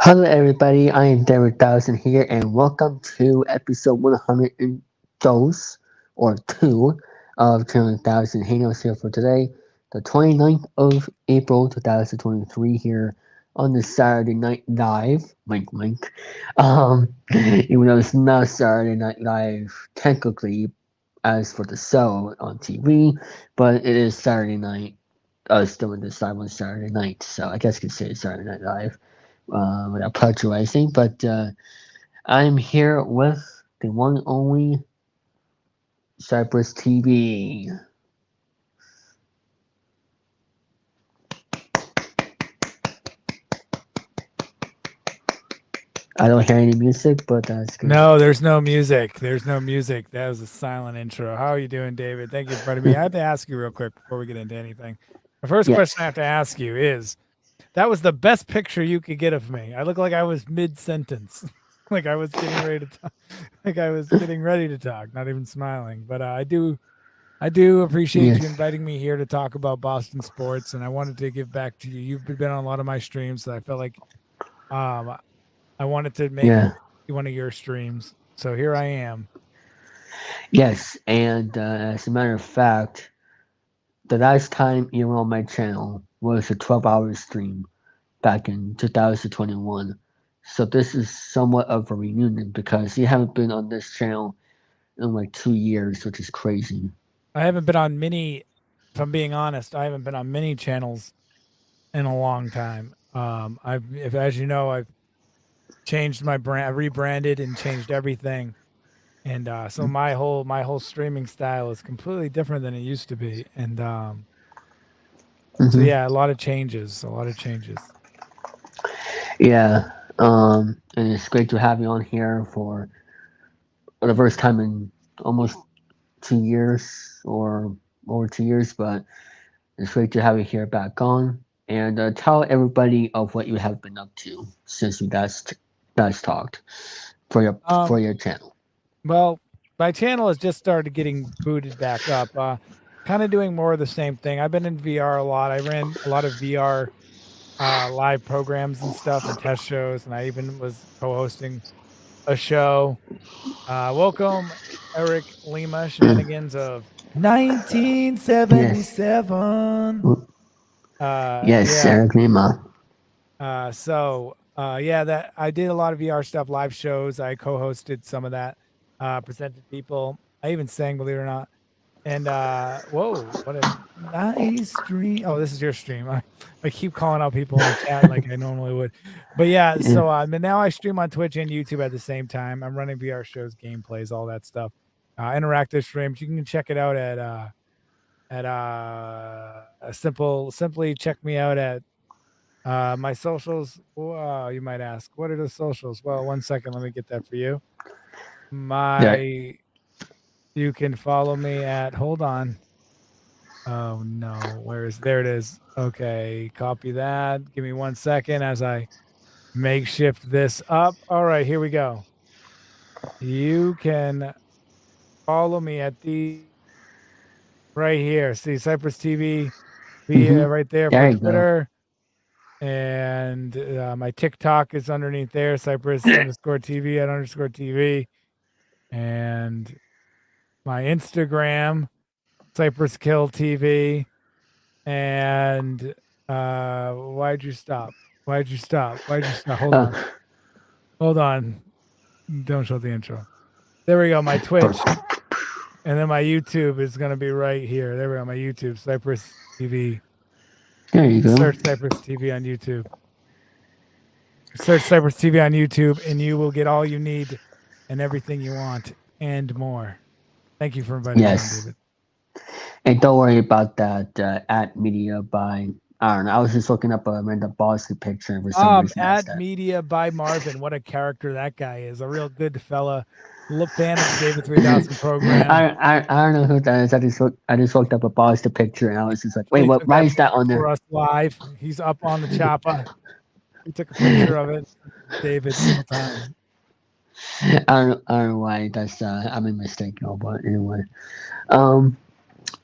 Hello, everybody. I am Chilling3000 here, and welcome to episode 100 and dose or two of Chilling3000 Hangouts here for today, the 29th of April 2023. Here on the Saturday Night Live, wink, wink. Even though it's not Saturday Night Live technically, as for the show on TV, but it is Saturday night. Still in this live on Saturday night, so I guess you could say it's Saturday Night Live without plagiarizing. But I'm here with the one and only Cypress TV. I don't hear any music, but that's good. No, there's no music. There's no music. That was a silent intro. How are you doing, David? Thank you for inviting me. I have to ask you real quick before we get into anything. The first Yes. question I have to ask you is, that was the best picture you could get of me. I look like I was mid-sentence, like I was getting ready to talk, like I was getting ready to talk, not even smiling. But I do appreciate Yes. you inviting me here to talk about Boston sports, and I wanted to give back to you. You've been on a lot of my streams, so I felt like I wanted to make Yeah. one of your streams. So here I am. Yes. And as a matter of fact, the last time you were on my channel was a 12-hour stream back in 2021. So this is somewhat of a reunion because you haven't been on this channel in like 2 years, which is crazy. I haven't been on many, if I'm being honest, I haven't been on many channels in a long time. As you know, I've changed my brand, I rebranded and changed everything, and so my whole streaming style is completely different than it used to be. And so Hmm. yeah, a lot of changes, a lot of changes. Yeah, and it's great to have you on here for the first time in almost 2 years or over 2 years, but it's great to have you here back on. And tell everybody of what you have been up to since we last talked for Um, your channel. well, my channel has just started getting booted back up. Kind of doing more of the same thing. I've been in VR a lot. I ran a lot of VR live programs and stuff and test shows, and I even was co-hosting a show. Welcome, Eric Lima, Shenanigans of Yes, 1977. yes, Yeah. Eric Lima. Yeah, that I did a lot of VR stuff, live shows. I co-hosted some of that, presented people. I even sang, believe it or not. And whoa, what a nice stream. Oh, this is your stream. I keep calling out people in the chat like I normally would. But yeah, Yeah. so but now I stream on Twitch and YouTube at the same time. I'm running VR shows, gameplays, all that stuff. Interactive streams. You can check it out at simply check me out at my socials. You might ask, what are the socials? Well, one second, let me get that for you. There. You can follow me at, hold on. Oh no, there it is. Okay, copy that. Give me 1 second as I makeshift this up. All right, here we go. You can follow me at the right here. See Cypress TV, Hmm. right there There for you go. Twitter. And my TikTok is underneath there, Cypress_TV @_TV. And my Instagram, Cypress Kill TV. And why'd you stop? Why'd you stop? Why'd you stop? Hold on. Uh, Hold on. Don't show the intro. There we go. My Twitch. And then my YouTube is going to be right here. There we go. My YouTube, Cypress TV. there you go. Search Cypress TV on YouTube. Search Cypress TV on YouTube, and you will get all you need and everything you want and more. Thank you for inviting me on, Yes. David. And don't worry about that at media by I don't know. I was just looking up a random Bosley picture and for some reason that's Ad that. Media by Marvin. What a character that guy is. A real good fella. Fan of the David 3000 program. I don't know who that is. I just looked up a Bosley picture and I was just like, wait, He what? took Why that is that picture on for there? us live. He's up on the chopper. He took a picture of it. David all the time. I don't know why that's I'm a mistake, no, but anyway. Um.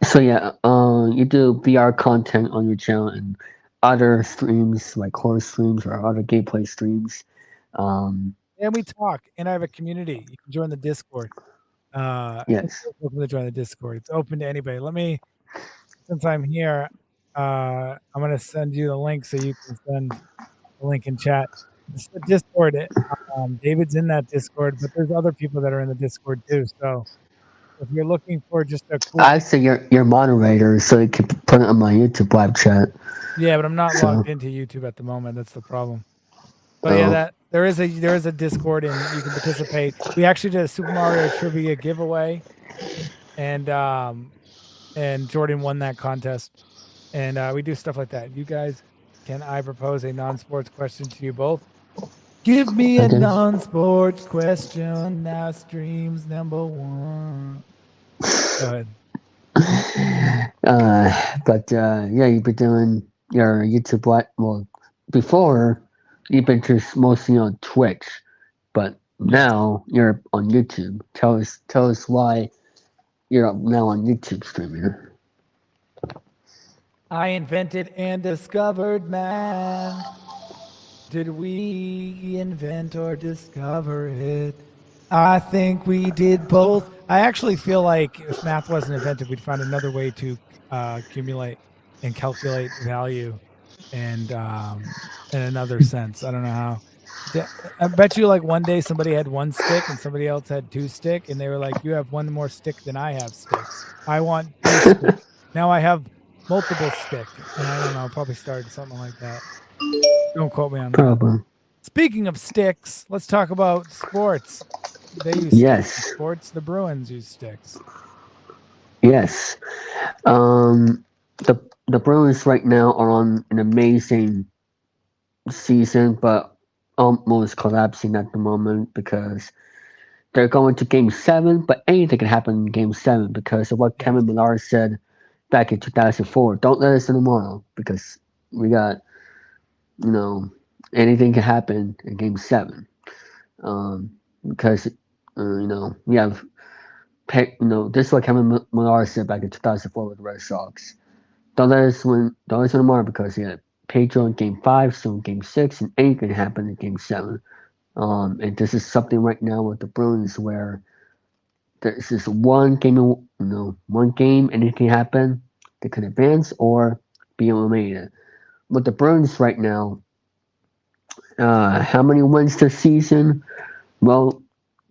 So yeah, you do VR content on your channel, and other streams like horror streams or other gameplay streams. And we talk, and I have a community. You can join the Discord. Yes. Open to join the Discord. It's open to anybody. Since I'm here, I'm gonna send you the link so you can send the link in chat. It's the Discord. David's in that Discord, but there's other people that are in the Discord too. So if you're looking for just a cool, I say you're moderator, so you can put it on my YouTube live chat. yeah, but I'm not So, logged into YouTube at the moment. That's the problem. But yeah, that there is a Discord and you can participate. We actually did a Super Mario trivia giveaway, and Jordan won that contest. And we do stuff like that. You guys, can I propose a non-sports question to you both? Give me a okay. non-sports question. Now streams number one. Go ahead. Yeah, you've been doing your YouTube what? Well, before you've been just mostly on Twitch, but Yes. now you're on YouTube. Tell us why you're now on YouTube streaming. I invented and discovered math. Did we invent or discover it? I think we did both. I actually feel like if math wasn't invented, we'd find another way to accumulate and calculate value, and in another sense. I don't know how. I bet you like one day somebody had one stick and somebody else had two stick, and they were like, "You have one more stick than I have stick. I want two stick." Now I have multiple stick, and I don't know. I'll probably start something like that. Don't quote me on that. Problem. Speaking of sticks, let's talk about sports. They use Yes. sticks in sports. The Bruins use sticks. Yes. The Bruins right now are on an amazing season, but almost collapsing at the moment because they're going to Game 7, but anything can happen in Game 7 because of what Yes. Kevin Millar said back in 2004. Don't let us in tomorrow because we got, anything can happen in Game 7. Because, we have, this is what Kevin Millar said back in 2004 with the Red Sox. Don't let us win tomorrow because he had Patriots in Game 5, so in Game 6, and anything can happen in Game 7. And this is something right now with the Bruins where there's just one game, anything can happen. They can advance or be eliminated. With the Bruins right now, how many wins this season? Well,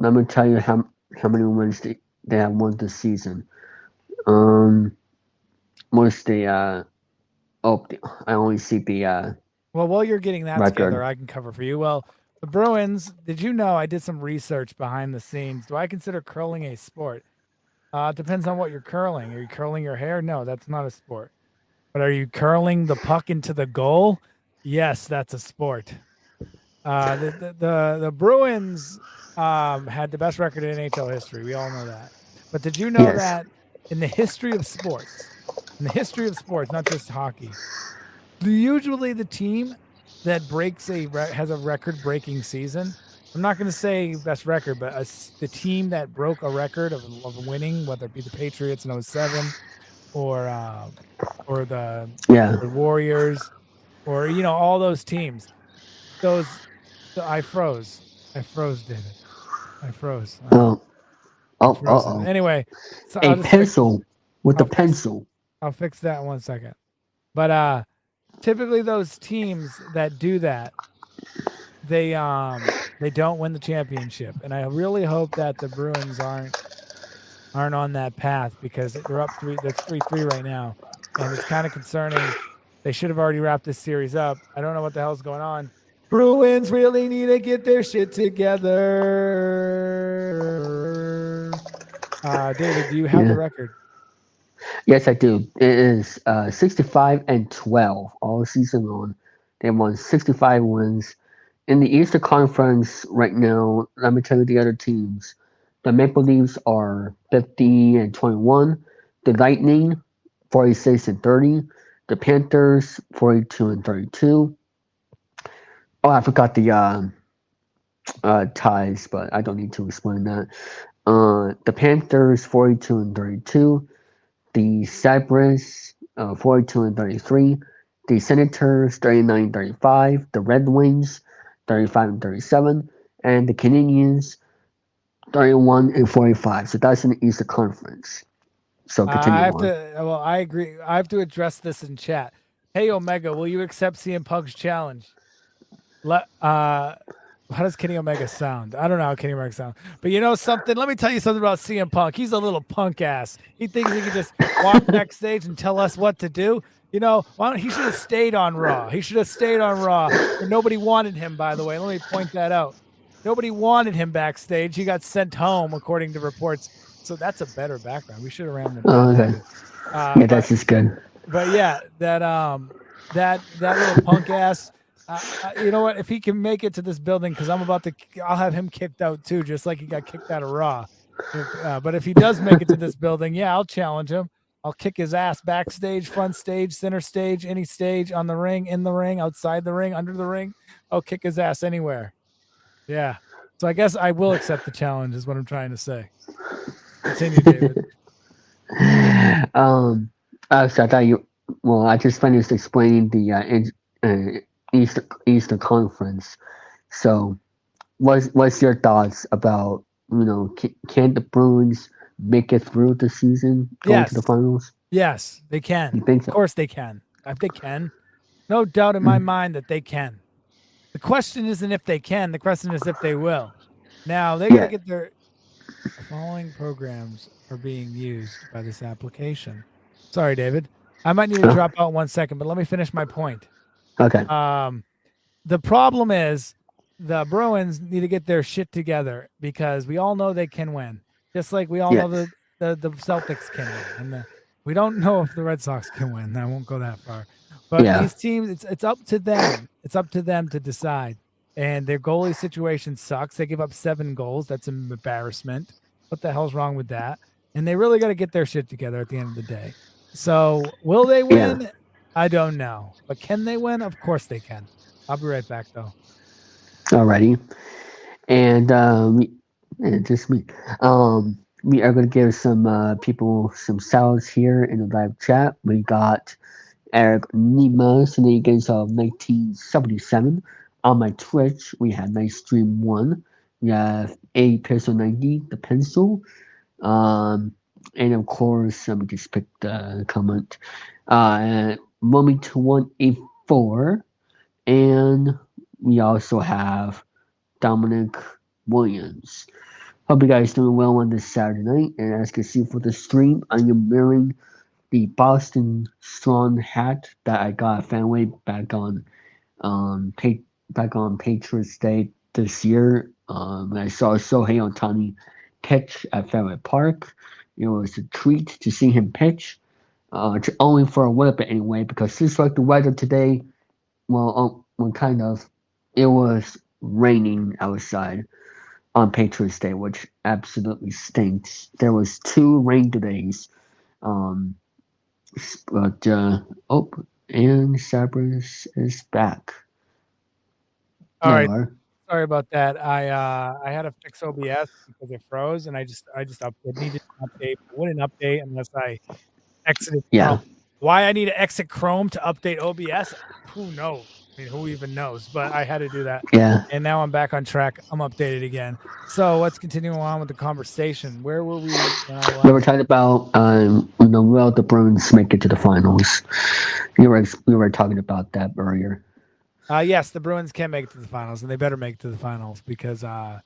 let me tell you how many wins they have won this season. What's the I only see the Well, while you're getting that record. together, I can cover for you. Well, the Bruins, did you know I did some research behind the scenes? Do I consider curling a sport? It depends on what you're curling. Are you curling your hair? No, that's not a sport. But are you curling the puck into the goal? Yes, that's a sport. The Bruins had the best record in NHL history. We all know that. But did you know Yes. that in the history of sports, not just hockey, usually the team that has a record-breaking season. I'm not going to say best record, but the team that broke a record of winning, whether it be the Patriots in 07 or the Warriors, or all those teams. I froze, David. I froze. Oh. Anyway, so A pencil with a pencil. I'll fix that in 1 second. But typically those teams that do that, they don't win the championship, and I really hope that the Bruins aren't on that path because they're up 3. That's 3-3 right now, and it's kind of concerning. They should have already wrapped this series up. I don't know what the hell's going on. Bruins really need to get their shit together. David, do you have the record? Yes, I do. It is 65-12 all season long. They won 65 wins. In the Eastern Conference right now, let me tell you the other teams. The Maple Leafs are 50-21. The Lightning, 46-30. The Panthers, 42-32. Oh, I forgot the ties, but I don't need to explain that. The Panthers, 42-32. The Cypress, 42-33. The Senators 39-35, the Red Wings 35-37, and the Canadiens 31-45. So that's in the Eastern Conference. So I continue have on. to. Well, I agree. I have to address this in chat. Hey, Omega, will you accept CM Punk's challenge? How does Kenny Omega sound? I don't know how Kenny Omega sounds. But you know something? Let me tell you something about CM Punk. He's a little punk ass. He thinks he can just walk backstage and tell us what to do. You know, he should have stayed on Raw. He should have stayed on Raw. Where nobody wanted him, by the way. Let me point that out. Nobody wanted him backstage. He got sent home, according to reports. So that's a better background. We should have ran with that Oh, okay. anyway. Yeah, But that's just good. yeah, that little punk ass. You know what? If he can make it to this building, because I'll have him kicked out too, just like he got kicked out of Raw. But if he does make it to this building, yeah, I'll challenge him. I'll kick his ass backstage, front stage, center stage, any stage, on the ring, in the ring, outside the ring, under the ring. I'll kick his ass anywhere. Yeah. So I guess I will accept the challenge, is what I'm trying to say. Continue, David. So I thought you. Well, I just finished explaining the Eastern Conference. So, what's your thoughts about can the Bruins make it through the season, going to the Yes. finals? Yes, they can. You think so? Of course they can. They can. No doubt in my mind that they can. The question isn't if they can. The question is if they will. Now, they got to Yeah. get the following programs are being used by this application. Sorry, David. I might need to drop out 1 second, but let me finish my point. Okay. The problem is the Bruins need to get their shit together, because we all know they can win. Just like we all know Yes. the Celtics can win. And we don't know if the Red Sox can win. I won't go that far. But Yeah. these teams, it's up to them. It's up to them to decide. And their goalie situation sucks. They give up 7 goals. That's an embarrassment. What the hell's wrong with that? And they really got to get their shit together at the end of the day. So will they Yeah. win? I don't know. But can they win? Of course they can. I'll be right back, though. Alrighty. And just me. We are going to give some people some salads here in the live chat. We got Eric Nima Shenanigans of 1977. On my Twitch, we have Nice Stream 1. We have A Pencil 90, the pencil. And of course, let me just pick the comment. Mummy 2184. And we also have Dominic Williams. Hope you guys doing well on this Saturday night. And as you can see for the stream, I am wearing the Boston Strong hat that I got at Fenway um back on Patriots Day this year. When I saw Shohei Ohtani pitch at Fenway Park, it was a treat to see him pitch. Only for a little bit anyway, because just like the weather today, kind of, it was raining outside on Patriots Day, which absolutely stinks. There was 2 rain days. Um, but and Cypress is back. All There right. you are. Sorry about that. I had to fix OBS because it froze, and I just needed an update. It wouldn't update unless I exited Chrome. Yeah. Why I need to exit Chrome to update OBS? Who knows? I mean, who even knows? But I had to do that. Yeah. And now I'm back on track. I'm updated again. So let's continue on with the conversation. Where were we when I We were left? talking about will the Bruins make it to the finals? We were talking about that earlier. Yes, the Bruins can make it to the finals, and they better make it to the finals, because they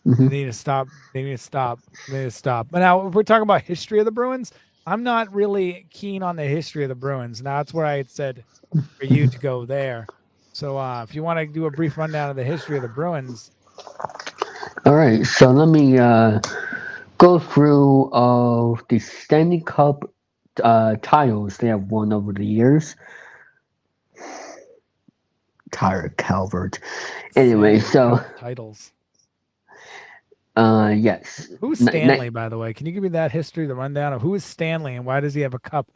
Hmm. need to stop. They need to stop. They need to stop. But now, if we're talking about history of the Bruins, I'm not really keen on the history of the Bruins. Now, that's where I had said for you to go there. So if you want to do a brief rundown of the history of the Bruins. All right, so let me go through the Stanley Cup titles they have won over the years. Tyler Calvert. Anyway, Stanley so Cup titles. yes. Who's Stanley, by the way? Can you give me that history, the rundown of who is Stanley and why does he have a cup?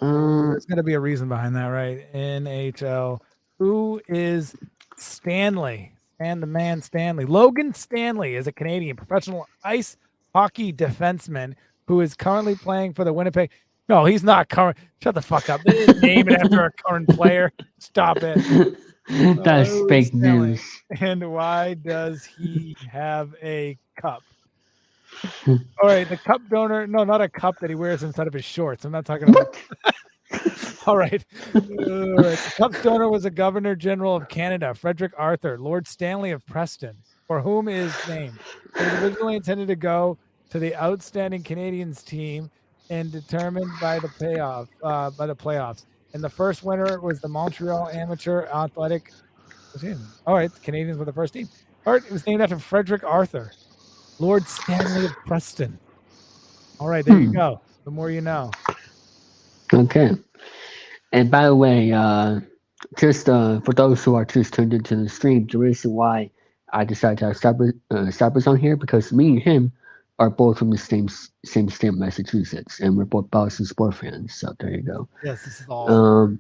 There's got to be a reason behind that, right? NHL. Who is Stanley? And the man Stanley. Logan Stanley is a Canadian professional ice hockey defenseman who is currently playing for the Winnipeg. No, he's not current. Shut the fuck up. They didn't name it after a current player. Stop it. That's Lord fake Stanley. news. And why does he have a cup? All right, the cup donor. No, not a cup that he wears inside of his shorts. I'm not talking about. What? All right. All right. The cup's donor was a Governor General of Canada, Frederick Arthur, Lord Stanley of Preston, for whom it is named. It was originally intended to go to the outstanding Canadians team and determined by the playoffs. And the first winner was the Montreal Amateur Athletic. All right, the Canadians were the first team. All right, it was named after Frederick Arthur, Lord Stanley of Preston. All right, there you go. The more you know. Okay. And by the way, just for those who are just tuned into the stream, the reason why I decided to have Cypress on here because me and him are both from the same state of Massachusetts, and we're both Boston sports fans. So there you go. Yes, this is all.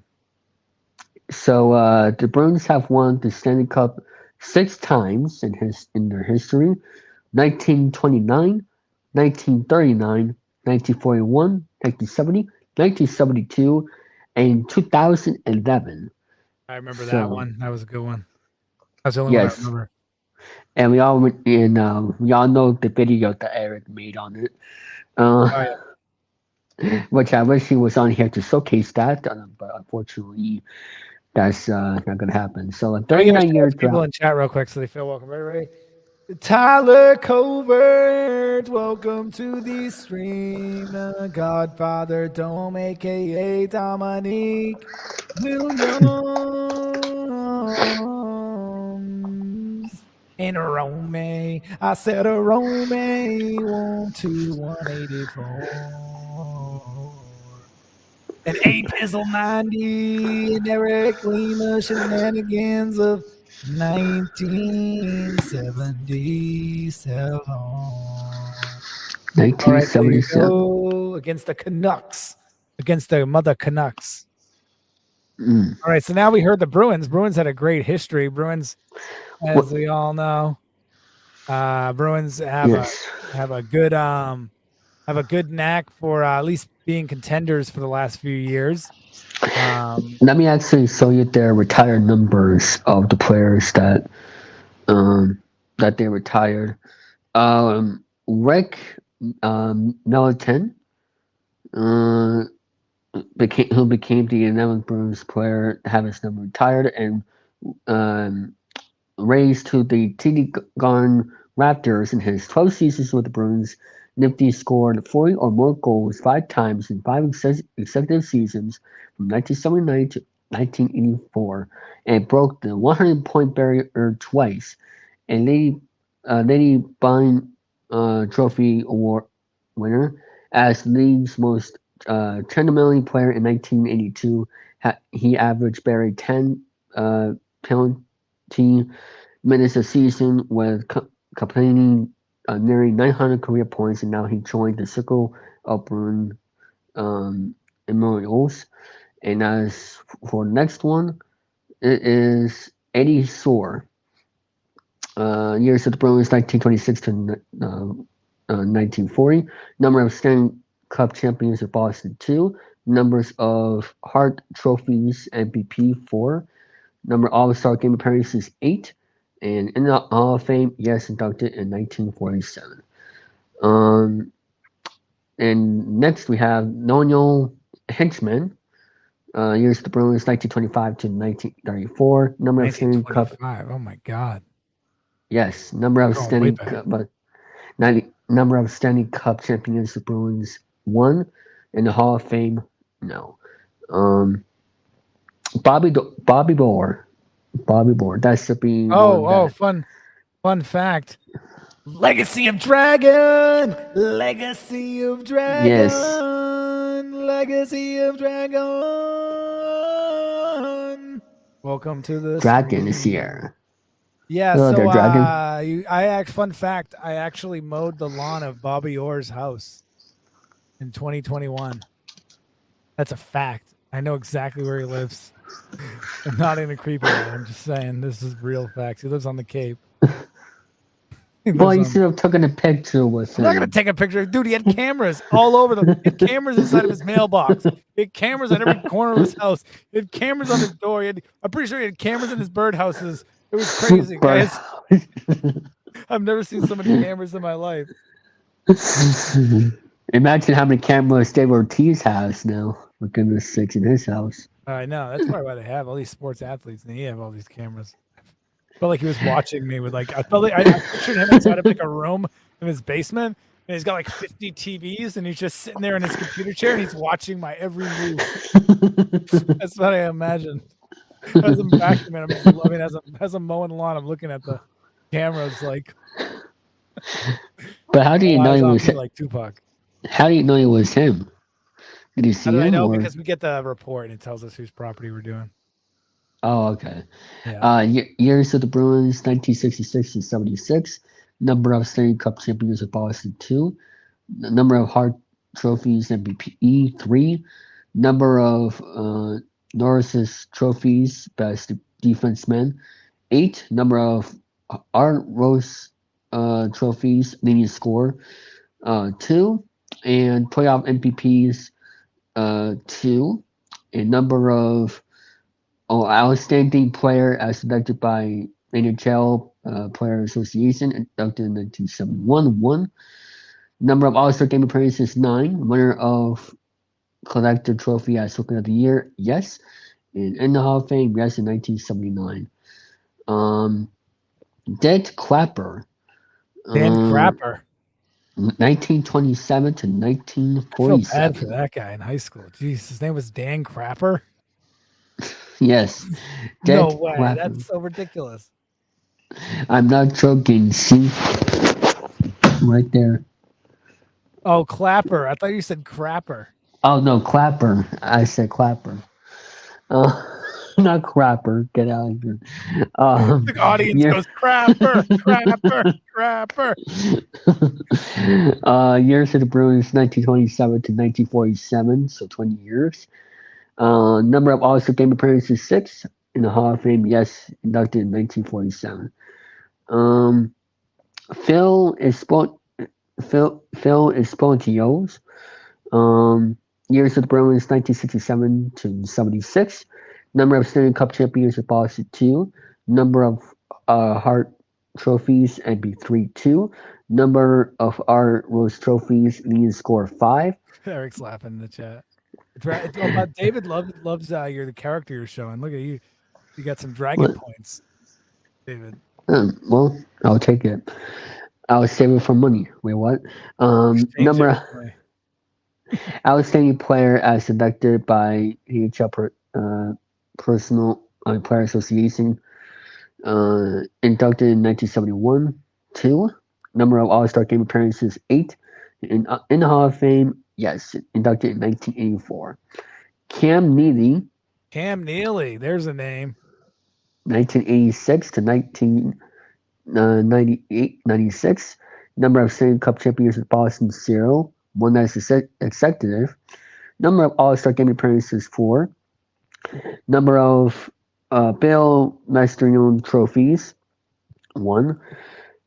So the Bruins have won the Stanley Cup 6 times in their history: 1929, 1939, 1941, 1970, 1972, and 2011. I remember that So one. That was a good one. That's the only one I yes, remember. and we all know the video that Eric made on it. Oh yeah. Which I wish he was on here to showcase that, but unfortunately, that's not going to happen. So a Let me give a 39-year shout out to people drought. in chat real quick so they feel welcome. Ready? Tyler Covert, welcome to the stream. Godfather Dome, aka Dominique Williams. And Rome. I said a Rome 12184. And A Pizzle 90 and Eric Lima shenanigans of 1977. All right, there you 1977. go. Against the Canucks. Against the mother Canucks. Mm. All right, so now we heard the Bruins. Bruins had a great history. Bruins, as we all know, Bruins have Yes. a good knack for at least being contenders for the last few years. Let me actually show you their retired numbers of the players that they retired. Rick Milliken, who became the 11th Bruins player, have his number retired and um, raised to the TD Garden Raptors in his 12 seasons with the Bruins. Nifty scored 40 or more goals 5 times in 5 consecutive seasons from 1979 to 1984 and broke the 100-point barrier twice. And Lady Bunn Trophy Award winner as league's most tournament player in 1982. He averaged barely 10 penalty minutes a season with completing nearly 900 career points, and now he joined the Circle of Bruin Immortals. And as for the next one, it is Eddie Soar. Years of the Bruins, 1926 to 1940. Number of Stanley Cup champions of Boston, 2. Numbers of Hart trophies, MVP, 4. Number of All-Star game appearances, 8. And in the Hall of Fame, yes, inducted in 1947. And next we have Nono Henchman. Years of the Bruins, 1925 to 1934. Number of Stanley Cup. 1925. Oh my God. Yes, number of Going way Stanley back. Cup, but number of Stanley Cup champions the Bruins, 1. In the Hall of Fame, no. Bobby Bohr. That's the being one that. Fun fact. Legacy of Dragon. Legacy of Dragon. Yes. Legacy of Dragon. Welcome to the Dragon is stream. here. Yeah, Hello so there, Dragon. fun fact, I actually mowed the lawn of Bobby Orr's house in 2021. That's a fact. I know exactly where he lives. I'm not in a creepy way. I'm just saying this is real facts. He lives on the Cape. Well, you should have taken a picture with I'm not gonna him. take a picture, dude. He had cameras all over the. He had cameras inside of his mailbox. He had cameras on every corner of his house. He had cameras on his door. I'm pretty sure he had cameras in his birdhouses. It was crazy, But guys. I've never seen so many cameras in my life. imagine how many cameras Dave Ortiz has now. For goodness sakes, in his house. I know that's probably why they have all these sports athletes, and he have all these cameras. Felt like he was watching me with like I felt like I pictured him inside of like a room in his basement, and he's got like 50 TVs, and he's just sitting there in his computer chair, and he's watching my every move. That's what I imagined. As I'm vacuuming, I'm just loving as I'm mowing the lawn. I'm looking at the cameras like. But how do you All know eyes it on was? me like Tupac. How do you know it was him? Did you How see did I him know? or? Because we get the report and it tells us whose property we're doing. Oh, okay. Yeah. Years of the Bruins: 1966 to 76. Number of Stanley Cup champions with Boston 2. The number of Hart trophies MVP 3. Number of Norris's trophies best defenseman 8. Number of Art Rose trophies leading score 2. And playoff MVPs 2. A number of outstanding player as selected by NHL Player Association, inducted in 1971. 1. Number of All-Star Game appearances 9. Winner of Collector Trophy as Rookie of the Year, yes. And in the Hall of Fame, yes, in 1979. Dead Clapper, Dan uh, Crapper. 1927 to I feel bad for 1947. that guy in high school. Jeez, his name was Dan Crapper. Yes, No Dead way. Clapper. That's so ridiculous. I'm not joking. See, right there. Oh, Clapper. I thought you said Crapper. Oh no, Clapper. I said Clapper. Uh, not Crapper. Get out of here. The audience Year, goes, Crapper, Crapper, Crapper. years of the Bruins: 1927 to 1947, so 20 years. Number of All-Star Game appearances 6. In the Hall of Fame, yes, inducted in 1947. Um, Phil Espontios. Years of the Bruins: 1967 to 76. Number of Stanley Cup champions with Boston 2. Number of Hart trophies NB3 2. Number of Art Rose trophies leading score 5. Eric's laughing in the chat. But David loves you're the character you're showing. Look at you. You got some dragon What? points, David. Well, I'll take it. I'll save it for money. Wait, what? Exchange it Number with my outstanding player as selected by NHL Personal Player Association, inducted in 1971. 2. Number of All-Star Game appearances 8. In the Hall of Fame, yes, inducted in 1984. Cam Neely, Cam Neely. There's a name. 1986 to 1998, 96. Number of Stanley Cup champions with Boston 0. 1 as executive. Number of All-Star Game appearances 4. Number of Bill Mastriano trophies 1.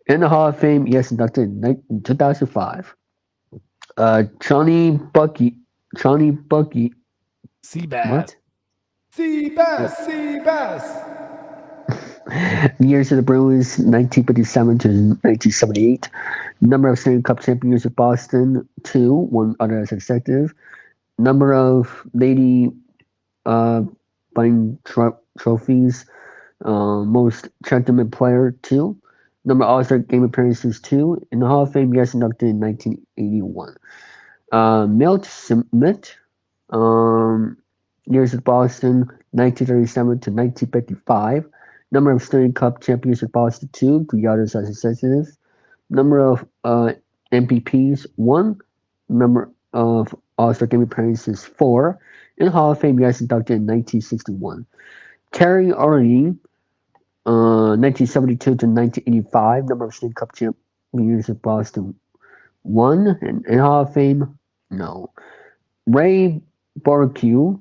In the Hall of Fame, yes, inducted in 2005. Johnny Bucky, Seabass. what? Seabass. Seabass. Years of the Bruins, 1957 to 1978. Number of Stanley Cup champions with Boston, 2. 1 other as executive. Number of Lady buying trophies, most gentleman player 2. Number of All-Star Game appearances 2. In the Hall of Fame, yes, inducted in 1981. Milt Smith, years with Boston, 1937 to 1955. Number of Stanley Cup champions with Boston 2. 3 others as executives. Number of MVPs 1. Number of All-Star Game appearances 4. In the Hall of Fame, yes, inducted in 1961. Terry Arlene, 1972 to 1985. Number of Stanley Cup champions with Boston 1. And in Hall of Fame, no. Ray Barbecue,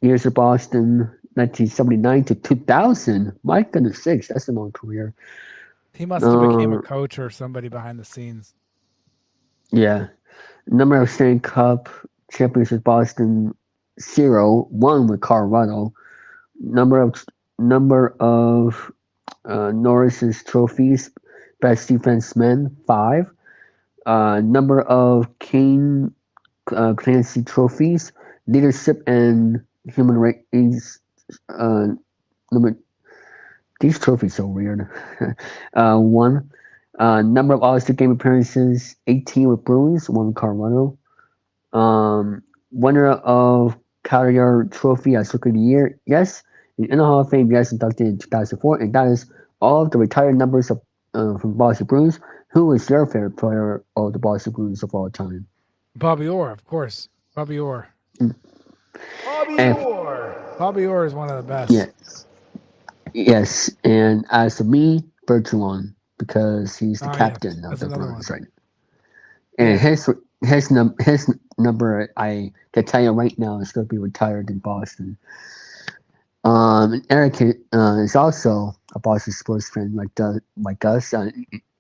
years of Boston, 1979 to 2000. My goodness sakes, that's a long career. He must have became a Um, coach or somebody behind the scenes. yeah. Number of Stanley Cup championships: Boston 0, 1 with Colorado. Number of Norris's trophies: best defenseman 5. Number of Kane Clancy trophies: leadership and human rights. Uh, number These trophies so weird. 1. Number of All-Star game appearances: 18 with Bruins, 1 with Colorado. Winner of Carrier Trophy as Rookie of the Year, yes. In the Hall of Fame, yes, inducted in 2004, and that is all of the retired numbers of from Boston Bruins. Who is your favorite player of the Boston Bruins of all time? Bobby Orr, of course. Bobby Orr. Mm. Bobby And Orr. Bobby Orr is one of the yeah, best. yes, and as for me, Bergeron, because he's the Oh yes, captain of that's the another one. Bruins right now. And Yeah. his number, I can tell you right now, is going to be retired in Boston. And Eric is also a Boston sports fan like us.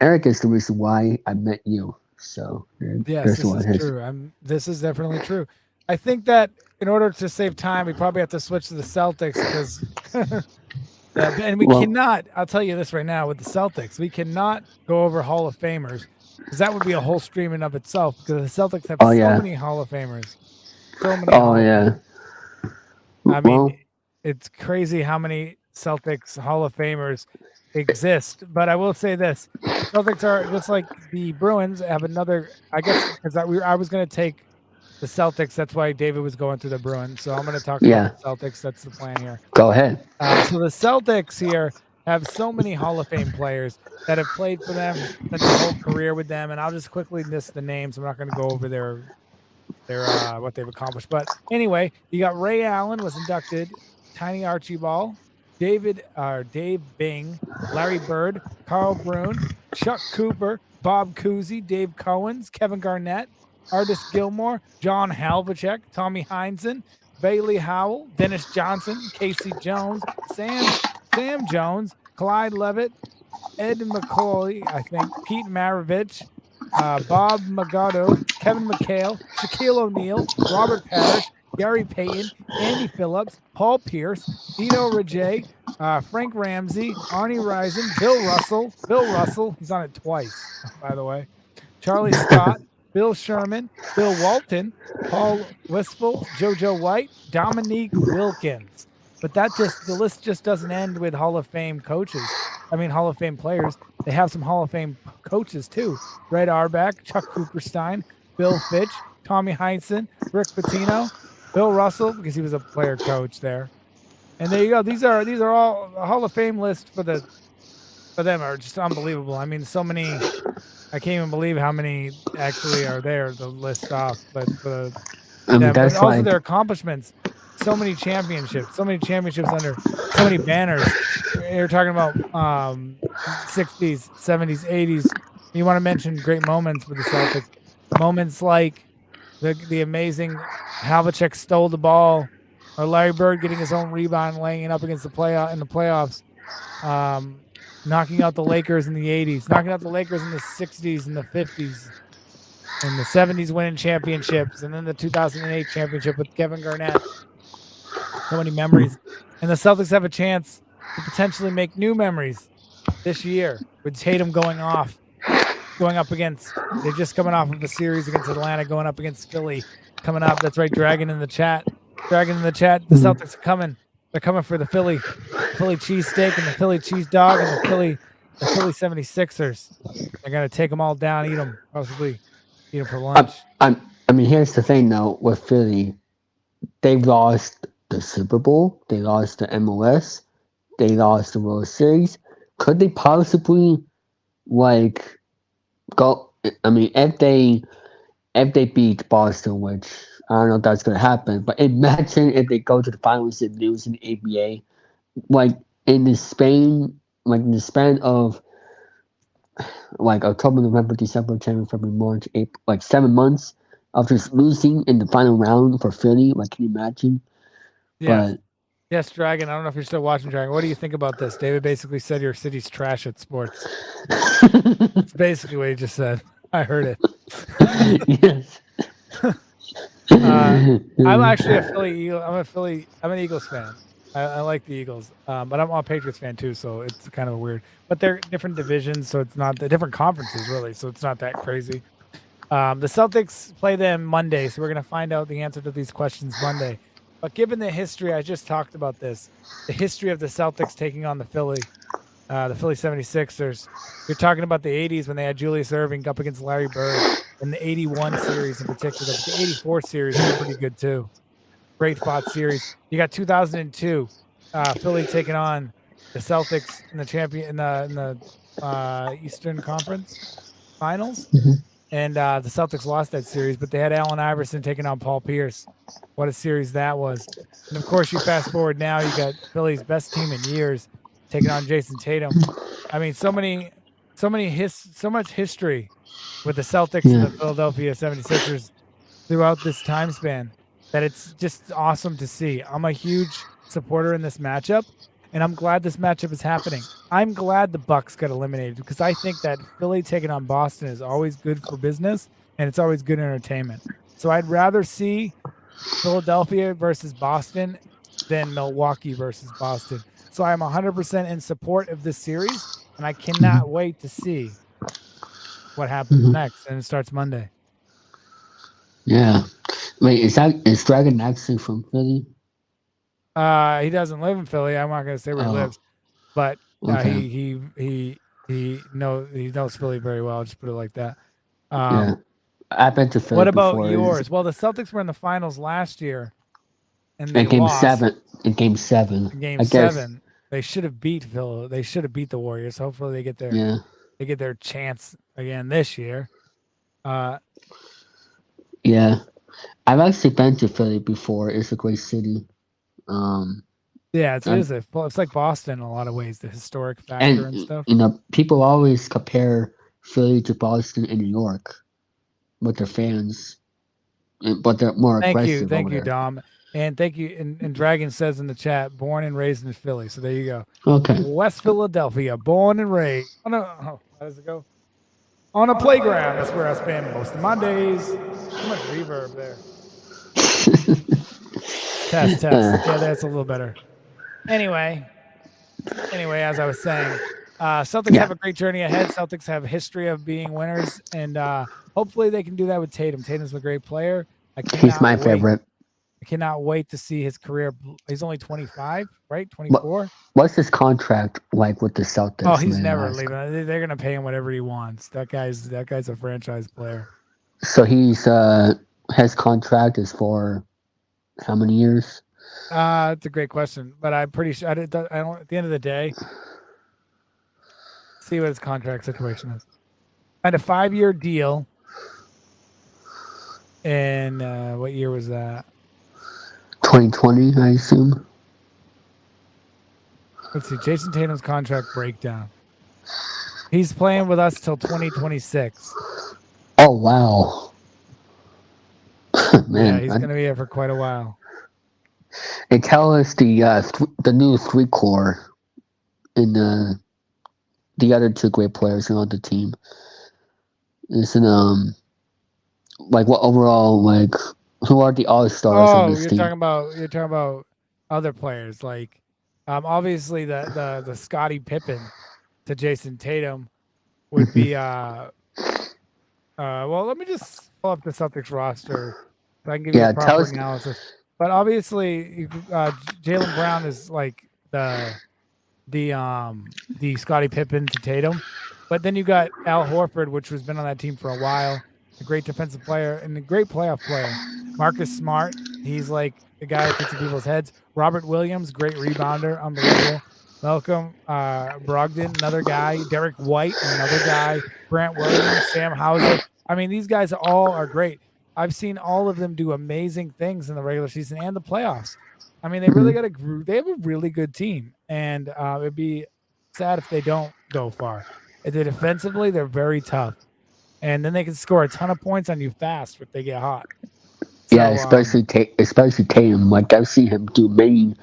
Eric is the reason why I met you. So Yes, there's this one. is His, true. This is definitely true. I think that in order to save time, we probably have to switch to the Celtics because and we well, cannot, I'll tell you this right now with the Celtics, we cannot go over Hall of Famers because that would be a whole stream in of itself because the Celtics have oh so yeah, many Hall of Famers. So many oh Hall of yeah. Famers. I mean, Well, it's crazy how many Celtics Hall of Famers exist. But I will say this: Celtics are just like the Bruins have another. I guess because I was going to take the Celtics. That's why David was going through the Bruins. So I'm going to talk about yeah. the Celtics. That's the plan here. Go ahead. So the Celtics here have so many Hall of Fame players that have played for them, spent their whole career with them, and I'll just quickly list the names. I'm not going to go over their what they've accomplished. But anyway, you got Ray Allen was inducted, Tiny Archibald, Dave Bing, Larry Bird, Carl Brune, Chuck Cooper, Bob Cousy, Dave Cowens, Kevin Garnett, Artis Gilmore, John Havlicek, Tommy Heinsohn, Bailey Howell, Dennis Johnson, Casey Jones, Sam Jones, Clyde Levitt, Ed McCauley, I think, Pete Maravich, Bob Magado, Kevin McHale, Shaquille O'Neal, Robert Parrish, Gary Payton, Andy Phillips, Paul Pierce, Dino Rajay, Frank Ramsey, Arnie Rison, Bill Russell, he's on it twice, by the way, Charlie Scott, Bill Sherman, Bill Walton, Paul Wistful, JoJo White, Dominique Wilkins. But the list just doesn't end with Hall of Fame coaches. I mean, Hall of Fame players. They have some Hall of Fame coaches too. Red Auerbach, Chuck Cooperstein, Bill Fitch, Tommy Heinsohn, Rick Pitino, Bill Russell because he was a player coach there. And there you go. These are all the Hall of Fame list for them are just unbelievable. I mean, so many. I can't even believe how many actually are there to list off. But for them, but That's also like their accomplishments. So many championships under so many banners. You're talking about 60s, 70s, 80s. You want to mention great moments for the Celtics. Moments like the amazing Havlicek stole the ball, or Larry Bird getting his own rebound, laying it up against the playoffs. Um, Knocking out the Lakers in the 80s, knocking out the Lakers in the 60s and the 50s and the 70s, winning championships, and then the 2008 championship with Kevin Garnett. So many memories. And the Celtics have a chance to potentially make new memories this year with Tatum going up against, they're just coming off of a series against Atlanta, going up against Philly coming up. That's right, Dragon in the chat. Dragon in the chat. The Celtics are coming. They're coming for the Philly cheesesteak and the Philly cheese dog and the Philly 76ers. They're gonna take them all down, eat them, possibly eat them for I, lunch. I mean, here's the thing though with Philly, they lost the Super Bowl, they lost the MLS, they lost the World Series. Could they possibly like go? I mean, if they beat Boston, which I don't know if that's gonna happen, but imagine if they go to the finals and lose in the ABA, like in the span of like October, November, December, January, February, March, April, like 7 months of just losing in the final round for Philly. Like, can you imagine? Yes. But Yes, Dragon. I don't know if you're still watching, Dragon. What do you think about this? David basically said your city's trash at sports. That's basically what he just said. I heard it. Yes. I'm actually a Philly Eagle. I'm an Eagles fan. I like the Eagles, but I'm a Patriots fan too. So it's kind of weird. But they're different divisions, so it's not the different conferences really. So it's not that crazy. The Celtics play them Monday, so we're gonna find out the answer to these questions Monday. But given the history, I just talked about this, the history of the Celtics taking on the Philly 76ers. You're talking about the 80s when they had Julius Erving up against Larry Bird, and the 81 series in particular, but the 84 series was pretty good too. Great fought series. You got 2002, Philly taking on the Celtics in the Eastern Conference Finals, and the Celtics lost that series, but they had Allen Iverson taking on Paul Pierce. What a series that was! And of course, you fast forward now, you got Philly's best team in years taking on Jason Tatum. I mean, so much history with the Celtics and the Philadelphia 76ers throughout this time span that it's just awesome to see. I'm a huge supporter in this matchup, and I'm glad this matchup is happening. I'm glad the Bucks got eliminated because I think that Philly taking on Boston is always good for business and it's always good entertainment. So I'd rather see Philadelphia versus Boston than Milwaukee versus Boston. So I'm 100% in support of this series, and I cannot wait to see what happens next. And it starts Monday. Yeah. Wait, is Dragon actually from Philly? He doesn't live in Philly. I'm not going to say where he lives, but Okay. he knows Philly very well. I'll just put it like that. Yeah. I've been to Philly What about before. yours? Well, the Celtics were in the finals last year, and In they game lost. 7. In game 7. In game I guess. 7, they should have beat Philly. They should have beat the Warriors. Hopefully, they get their chance again this year. Yeah. I've actually been to Philly before. It's a great city. Yeah, it's like Boston in a lot of ways, the historic factor and stuff. You know, people always compare Philly to Boston and New York with their fans, but they're more aggressive. Thank you, Dom, and thank you. And Dragon says in the chat, born and raised in Philly. So there you go. Okay. West Philadelphia, born and raised. How does it go? On a playground. That's where I spend most of my days. Too much reverb there. Test. Yeah, that's a little better. Anyway, as I was saying, Celtics have a great journey ahead. Celtics have a history of being winners, and hopefully they can do that with Tatum. Tatum's a great player. He's my favorite. I cannot wait to see his career. He's only 25, right? 24. What's his contract like with the Celtics? Oh, he's never leaving. They're gonna pay him whatever he wants. That guy's a franchise player. So his contract is for how many years? It's a great question, but I'm pretty sure I don't. At the end of the day, see what his contract situation is. I had a 5-year deal. And what year was that? 2020, I assume. Let's see. Jason Tatum's contract breakdown. He's playing with us till 2026. Oh wow, man! Yeah, he's going to be here for quite a while. And tell us the new 3 core and the other 2 great players on the team. Isn't like what overall, like who are the all-stars on this team? You're talking about other players, like obviously the Scottie Pippen to Jason Tatum would be well, let me just pull up the Celtics roster so I can give you a proper analysis. But obviously Jaylen Brown is like the Scottie Pippen to Tatum. But then you got Al Horford, which has been on that team for a while, a great defensive player and a great playoff player. Marcus Smart, he's like the guy that gets in people's heads. Robert Williams, great rebounder, unbelievable. Malcolm Brogdon, another guy. Derek White, another guy. Grant Williams, Sam Hauser. I mean, these guys all are great. I've seen all of them do amazing things in the regular season and the playoffs. I mean, they really got they have a really good team, and it'd be sad if they don't go far. Defensively, they're very tough, and then they can score a ton of points on you fast if they get hot. Yeah, So especially Tatum. Like I've seen him do many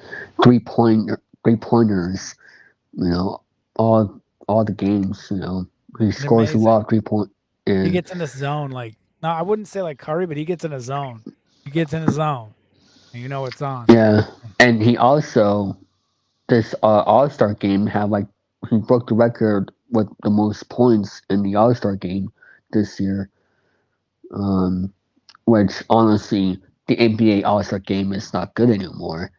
three pointers. You know, all the games. You know, he scores a lot amazing. of 3 point. He And gets in this zone like no, I wouldn't say like Curry, but he gets in a zone. He gets in a zone, and you know it's on. yeah, and he also this All Star game had like he broke the record with the most points in the All Star game this year. Um, which honestly, the NBA All Star game is not good anymore.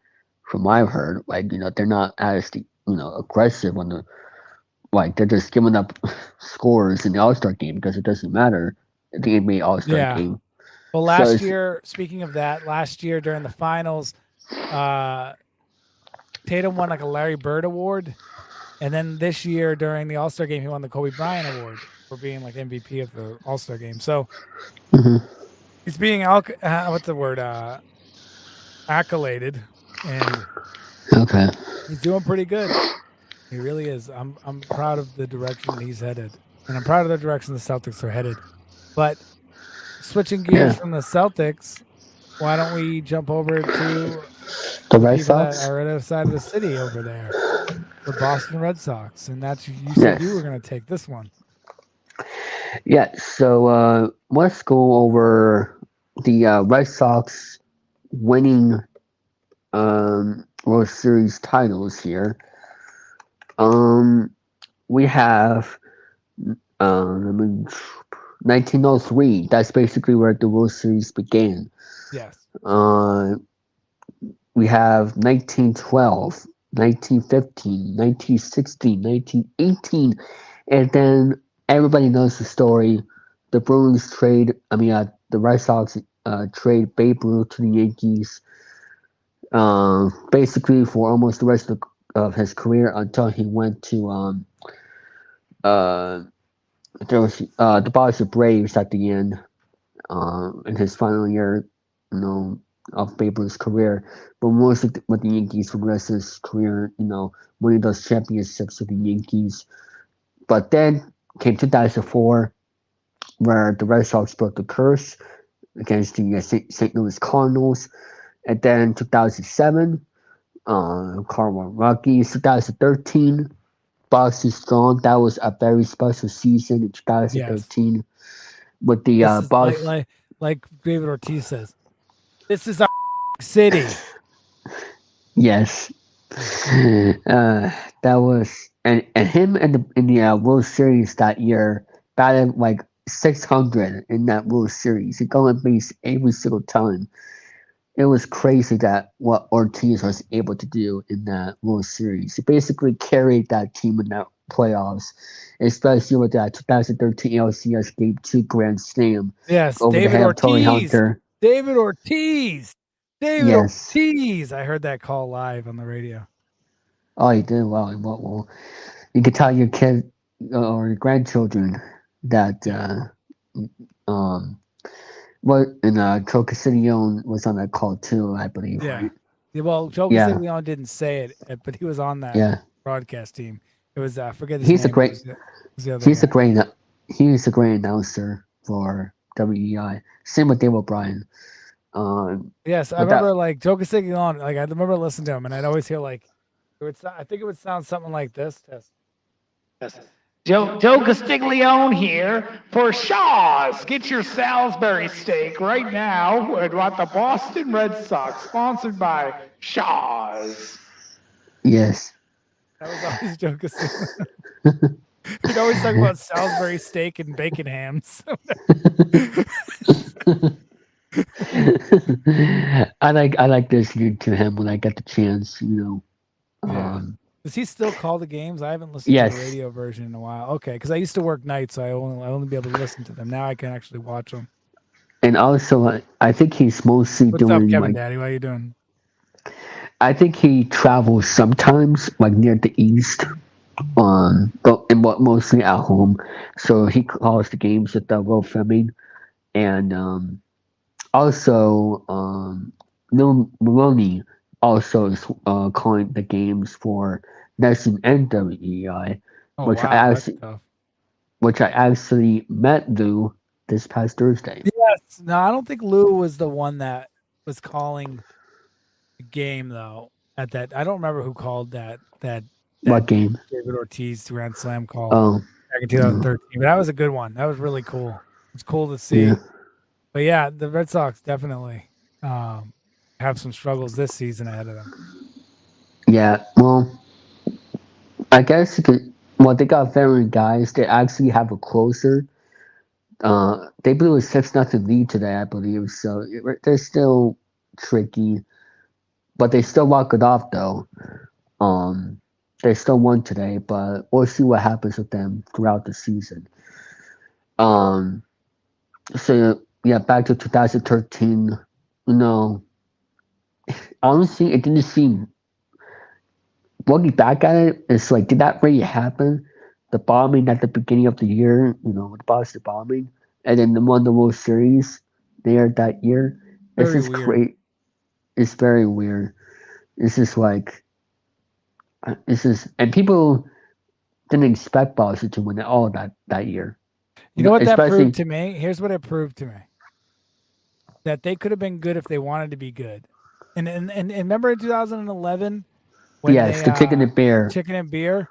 From what I've heard, like they're not as aggressive on the like they're just giving up scores in the All Star game because it doesn't matter the NBA All Star Yeah. game. Well, So last it's year, speaking of that, last year during the finals, uh, Tatum won like a Larry Bird award, and then this year during the All Star game, he won the Kobe Bryant award for being like MVP of the All Star game. So mhm, he's being what's the word accoladed, and okay, he's doing pretty good. He really is. I'm proud of the direction he's headed, and I'm proud of the direction the Celtics are headed. But switching gears yeah. from the Celtics, why don't we jump over to The the Red people that Sox, are on the other side of the city over there, the Boston Red Sox, and that's you said you were yes, going to take this one. yeah. So let's go over the Red Sox winning World Series titles here. Um, we have I mean, 1903. That's basically where the World Series began. Yes, Uh, we have 1912, 1915, 1916, 1918, and then everybody knows the story. The Bruins trade, the Red Sox trade Babe Ruth to the Yankees, basically for almost the rest of his career until he went to uh, there was the Boston Braves at the end in his final year, you know, of Babe Ruth's career. But mostly with the Yankees for the rest of his career, winning those championships with the Yankees. But then came 2004, where the Red Sox broke the curse against the St. Louis Cardinals. And then 2007, Cardinal Rockies. 2013, Boston Strong. That was a very special season in yes. 2013 with the This is Boston. like David Ortiz says. This is our city. Yes. Yeah. That was and him in the World Series that year batted like 600 in that World Series. He got on base every single time. It was crazy that what Ortiz was able to do in that World Series. He basically carried that team in that playoffs, especially with that 2013 LCS Game 2 Grand Slam Yes, over the David head of Tony Ortiz. Hunter. David Ortiz. David Yes. Ortiz. I heard that call live on the radio. Oh, he did well. Well, you can tell your kid or your grandchildren that Yeah. um what and Trocasilion was on that call too, I believe, Yeah. right? Yeah, well, Joe Yeah, Castiglione didn't say it, but he was on that yeah. broadcast team. It was I forget his He's a name. It great was the other he's a guy. great he's a great announcer for WEI. Same with Dave O'Brien. Yes, I But that remember like Joe Castiglione. Like I remember listening to him, and I'd always hear like it would. I think it would sound something like this. Test. Yes. Joe Castiglione here for Shaw's. Get your Salisbury steak right now at the Boston Red Sox, sponsored by Shaw's. yes. That was always Joe Castiglione. He'd always talk about Salisbury steak and bacon hams. I like listening to him when I get the chance. Yeah. Um, Does he still call the games? I haven't listened to the yes, radio version in a while. Okay, because I used to work nights, so I only be able to listen to them. Now I can actually watch them. and also I think he's mostly What's up, doing Kevin like Daddy? How you doing? I think he travels sometimes like near the east. But mostly at home. So he calls the games with Will Fleming, and also Lil Maloney also is calling the games for Nation and WEI, Oh which I wow, that's actually tough. which I actually met Lou this past Thursday. Yeah, Yes. No, I don't think Lou was the one that was calling the game though. At that, I don't remember who called that What game? David Ortiz Grand Slam call Oh, back in 2013. But that was a good one. That was really cool. It's cool to see. yeah. But yeah, the Red Sox definitely have some struggles this season ahead of them. Yeah. Well, I guess you could. Well, they got veteran guys. They actually have a closer. They blew a 6-0 lead today, I believe. So they're still tricky, but they still walk it off though. Um, they still won today, but we'll see what happens with them throughout the season. Um, so yeah, back to 2013. You know, honestly, it didn't seem. Looking back at it, it's like, did that really happen? The bombing at the beginning of the year, the Boston bombing, and then the won the World Series there that year. It's Very just weird. great. It's very weird. It's just like, and people didn't expect Boston to win it all that year. You know what that Especially, proved to me? Here's what it proved to me. That they could have been good if they wanted to be good. And remember in 2011 when yes, they the chicken and bear. chicken and beer,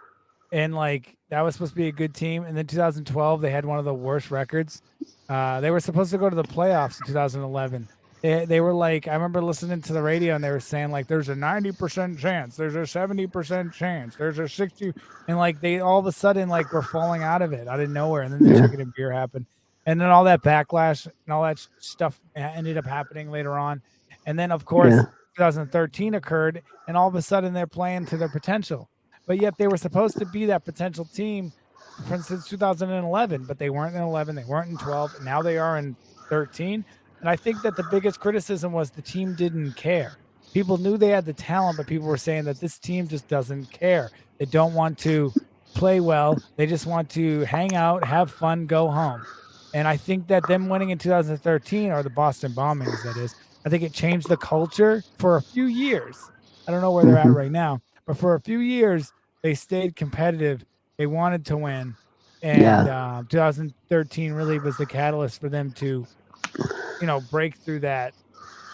and like that was supposed to be a good team, and then 2012 they had one of the worst records. They were supposed to go to the playoffs in 2011. They were like, I remember listening to the radio and they were saying like there's a 90% chance, there's a 70% chance, there's a 60, and like they all of a sudden like were falling out of it out of nowhere, and then the chicken and beer happened, and then all that backlash and all that stuff ended up happening later on, and then of course 2013 occurred, and all of a sudden they're playing to their potential, but yet they were supposed to be that potential team since 2011, but they weren't in 11, they weren't in 12, and now they are in 13. And I think that the biggest criticism was the team didn't care. People knew they had the talent, but people were saying that this team just doesn't care. They don't want to play well. They just want to hang out, have fun, go home. And I think that them winning in 2013, or the Boston bombings, that is, I think it changed the culture for a few years. I don't know where they're at right now, but for a few years, they stayed competitive. They wanted to win. And 2013 really was the catalyst for them to break through that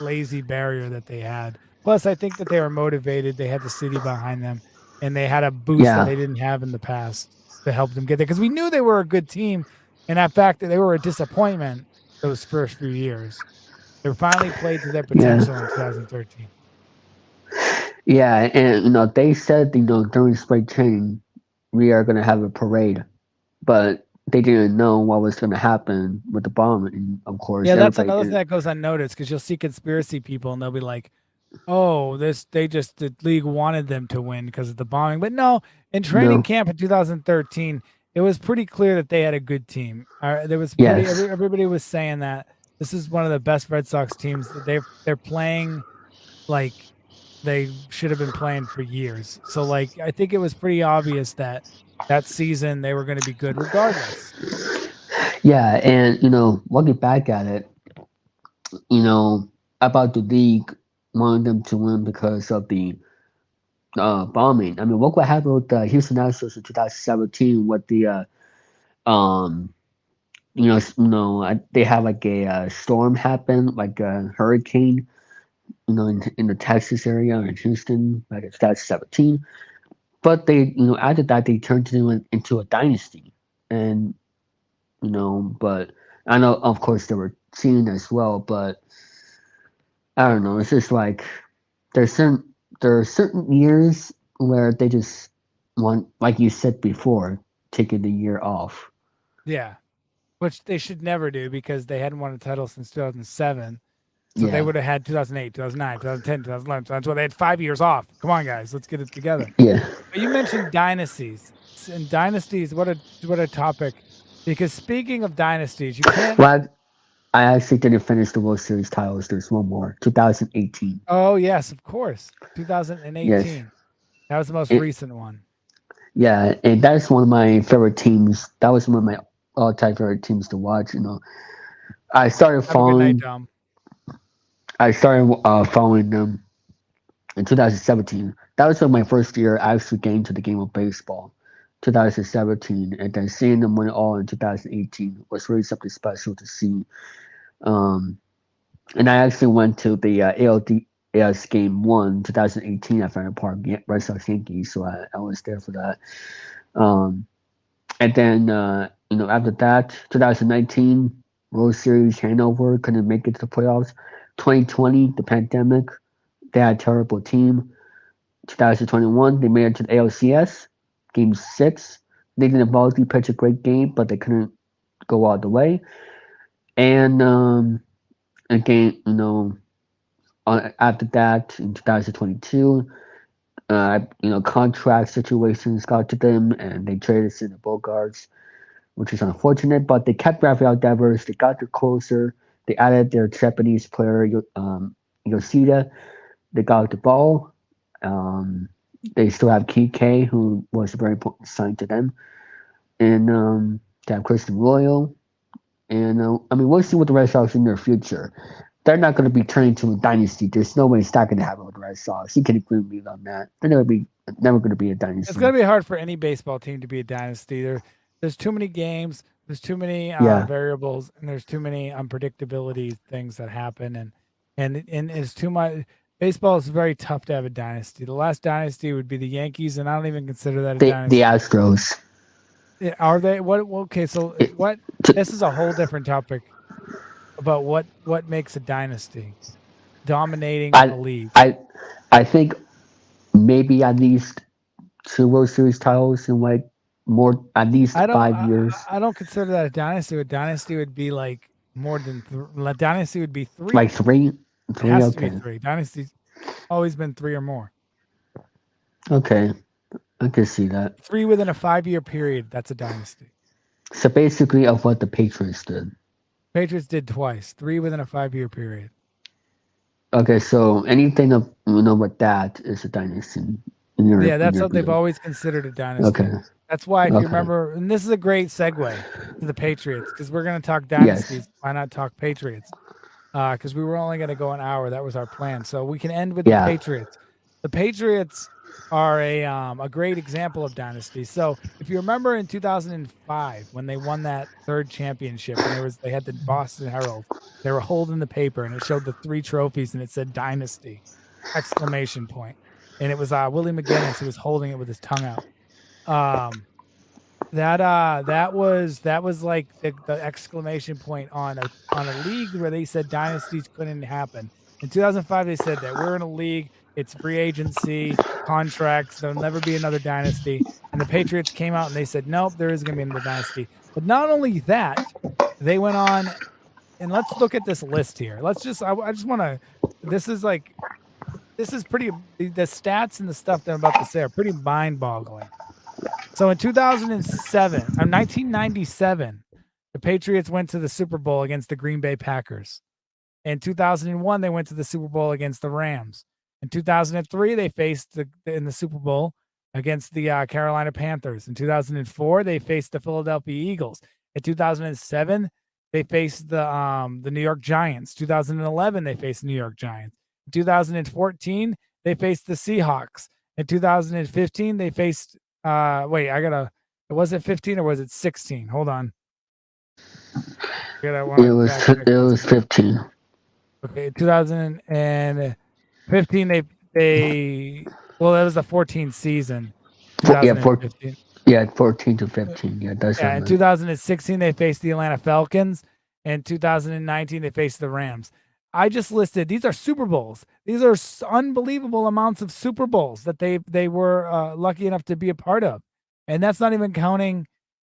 lazy barrier that they had. Plus, I think that they were motivated. They had the city behind them, and they had a boost that they didn't have in the past to help them get there. Because we knew they were a good team, and that fact that they were a disappointment those first few years. They finally played to their potential in 2013. Yeah, and they said during spring training we are going to have a parade, but they didn't know what was going to happen with the bomb, and of course, yeah, that's another thing that goes unnoticed because you'll see conspiracy people and they'll be like, "Oh, the league wanted them to win because of the bombing." But no, in training camp in 2013, it was pretty clear that they had a good team. There was everybody was saying that this is one of the best Red Sox teams that they're playing like they should have been playing for years. So like I think it was pretty obvious that season they were going to be good regardless. Yeah, and looking back at it, about the league wanting them to win because of the bombing. I mean, look what happened with the Houston Astros in 2017 with the they had like a storm happen, like a hurricane, in the Texas area in Houston, like in 2017. But they, after that, they turned it into a dynasty, and but I know, of course, they were cheating as well, but I don't know. It's just like there are certain years where they just want, like you said before, taking the year off. Yeah, which they should never do because they hadn't won a title since 2007. So they would have had 2008, 2009, 2010, 2011, 2012. They had 5 years off. Come on, guys, let's get it together. Yeah. But you mentioned dynasties, and dynasties. What a topic! Because speaking of dynasties, you can't. Well, I actually didn't finish the World Series titles. There's one more, 2018. Oh yes, of course, 2018. Yes. That was the most recent one. Yeah, and that's one of my favorite teams. That was one of my all-time favorite teams to watch. I started following. I started following them in 2017. That was like my first year actually getting to the game of baseball. 2017, and then seeing them win it all in 2018 was really something special to see. And I actually went to the ALDS game 1, 2018 at Fenway Park, Red Sox Yankees, so I was there for that. And then, after that, 2019, World Series, Hanover couldn't make it to the playoffs. 2020, the pandemic, they had a terrible team. 2021, they made it to the ALCS, Game 6. Nathan Eovaldi pitched a great game, but they couldn't go all the way. And again, after that, in 2022, contract situations got to them, and they traded Cinder Bogarts, which is unfortunate. But they kept Rafael Devers. They got their closer. They added their Japanese player Yoshida. They got the ball. They still have Kike, who was a very important sign to them, and they have Christian Royal. And we'll see what the Red Sox in their future. They're not going to be turning to a dynasty. There's no way it's not going to happen with the Red Sox. You can agree with me on that. They're never going to be a dynasty. It's going to be hard for any baseball team to be a dynasty. There's too many games. There's too many variables, and there's too many unpredictability things that happen, and it's too much. Baseball is very tough to have a dynasty. The last dynasty would be the Yankees, and I don't even consider that a dynasty. The Astros. Are they? What? Okay, so what? This is a whole different topic about what makes a dynasty. Dominating a league. I think maybe at least 2 World Series titles in at least 5 years. I don't consider that a dynasty. A dynasty would be like more than a dynasty would be 3. Like 3? It has to be 3. Dynasty's always been 3 or more. Okay. I can see that. 3 within a 5-year period, that's a dynasty. So basically of what the Patriots did. Patriots did twice. 3 within a 5-year period. Okay, so anything with that is a dynasty. That's what they've always considered a dynasty. Okay. That's why, if you remember, and this is a great segue to the Patriots, because we're going to talk dynasties. Yes. Why not talk Patriots? Because we were only going to go an hour. That was our plan. So we can end with the Patriots. The Patriots are a great example of dynasty. So if you remember in 2005 when they won that 3rd championship, and they had the Boston Herald, they were holding the paper and it showed the 3 trophies and it said "Dynasty!" ! And it was Willie McGinnis who was holding it with his tongue out. That was like the exclamation point on a league where they said dynasties couldn't happen. In 2005 they said that we're in a league. It's free agency, contracts. There'll never be another dynasty. And the Patriots came out and they said, nope, there is going to be another dynasty. But not only that, they went on, and let's look at this list here. I just want to, this is pretty, the stats and the stuff that I'm about to say are pretty mind-boggling. So in 1997, the Patriots went to the Super Bowl against the Green Bay Packers. In 2001, they went to the Super Bowl against the Rams. In 2003, they faced in the Super Bowl against the Carolina Panthers. In 2004, they faced the Philadelphia Eagles. In 2007, they faced the New York Giants. 2011, they faced the New York Giants. In 2014, they faced the Seahawks. In 2015, they faced was it 15 or was it 16? Hold on. It was 15. Okay, 2015 that was the 14th season. 2015. 14 to 15. Yeah, that's right. In 2016 they faced the Atlanta Falcons. In 2019 they faced the Rams. I just listed, these are Super Bowls. These are unbelievable amounts of Super Bowls that they were lucky enough to be a part of. And that's not even counting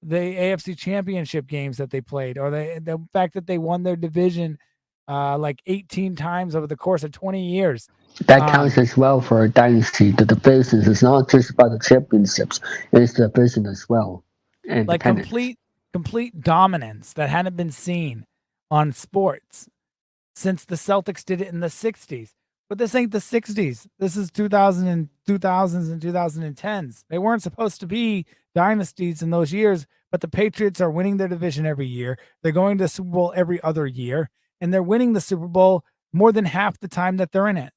the AFC Championship games that they played, or the fact that they won their division like 18 times over the course of 20 years. That counts as well for a dynasty. The business is not just about the championships; it's the business as well. And like complete dominance that hadn't been seen on sports since the Celtics did it in the 60s. But this ain't the 60s. This is 2000s and 2010s. They weren't supposed to be dynasties in those years, but the Patriots are winning their division every year. They're going to the Super Bowl every other year, and they're winning the Super Bowl more than half the time that they're in it.